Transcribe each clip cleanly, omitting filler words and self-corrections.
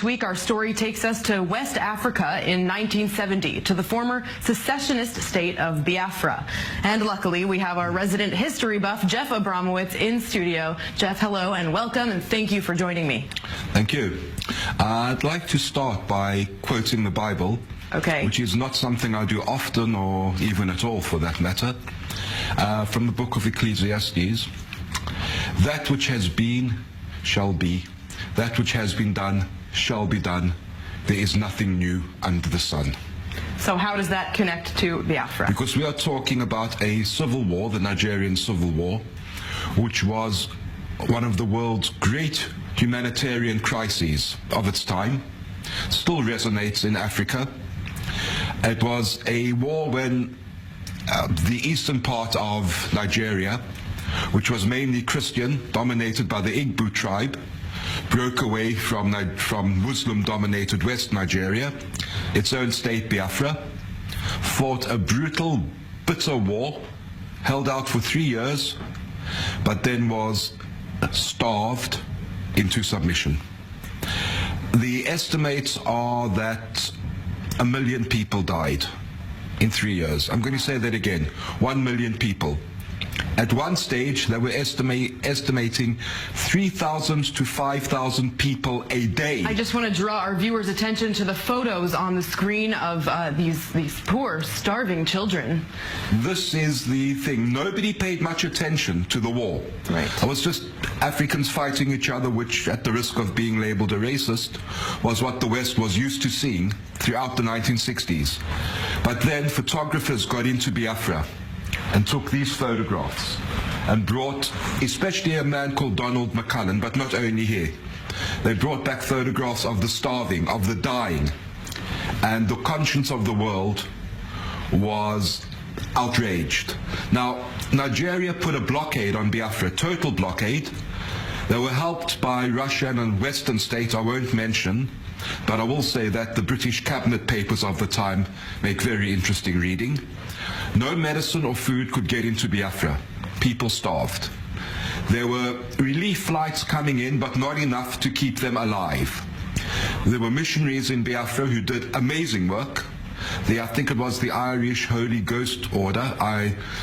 This week, our story takes us to West Africa in 1970, to the former secessionist state of Biafra. And luckily, we have our resident history buff, Jeff Abramowitz, in studio. Jeff, hello and welcome, and thank you for joining me. Thank you. I'd like to start by quoting the Bible, which is not something I do often or even at all for that matter, from the book of Ecclesiastes. That which has been shall be. That which has been done shall be done. There is nothing new under the sun. So how does that connect to Biafra? Because we are talking about a civil war, the Nigerian Civil War, which was one of the world's great humanitarian crises of its time. Still resonates in Africa. It was a war when the eastern part of Nigeria, which was mainly Christian, dominated by the Igbo tribe, broke away from Muslim-dominated West Nigeria, its own state Biafra, fought a brutal, bitter war, held out for 3 years, but then was starved into submission. The estimates are that 1 million people died in 3 years. I'm going to say that again, 1 million people. At one stage, they were estimating 3,000 to 5,000 people a day. I just want to draw our viewers' attention to the photos on the screen of these poor, starving children. This is the thing. Nobody paid much attention to the war. Right. It was just Africans fighting each other, which, at the risk of being labeled a racist, was what the West was used to seeing throughout the 1960s. But then photographers got into Biafra and took these photographs and brought, especially a man called Donald McCullen, but not only here, they brought back photographs of the starving, of the dying, and the conscience of the world was outraged. Now, Nigeria put a blockade on Biafra, total blockade. They were helped by Russian and Western states I won't mention, but I will say that the British cabinet papers of the time make very interesting reading. No medicine or food could get into Biafra. People starved. There were relief flights coming in, but not enough to keep them alive. There were missionaries in Biafra who did amazing work. I think it was the Irish Holy Ghost Order.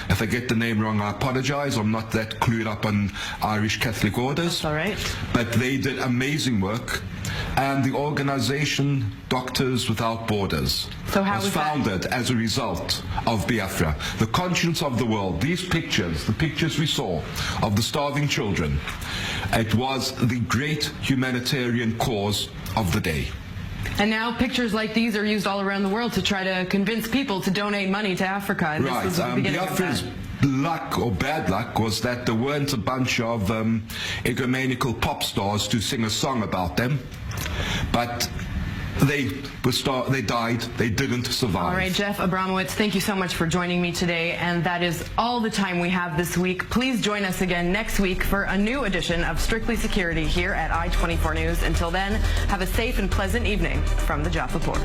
If I get the name wrong, I apologize. I'm not that clued up on Irish Catholic orders. That's all right. But they did amazing work. And the organization Doctors Without Borders was founded as a result of Biafra. The conscience of the world. These pictures, the pictures we saw of the starving children, it was the great humanitarian cause of the day. And now pictures like these are used all around the world to try to convince people to donate money to Africa. And right. This is the beginning Biafra's of luck or bad luck was that there weren't a bunch of ecumenical pop stars to sing a song about them. But they died. They didn't survive. All right, Jeff Abramowitz, thank you so much for joining me today. And that is all the time we have this week. Please join us again next week for a new edition of Strictly Security here at I-24 News. Until then, have a safe and pleasant evening from the Job Report.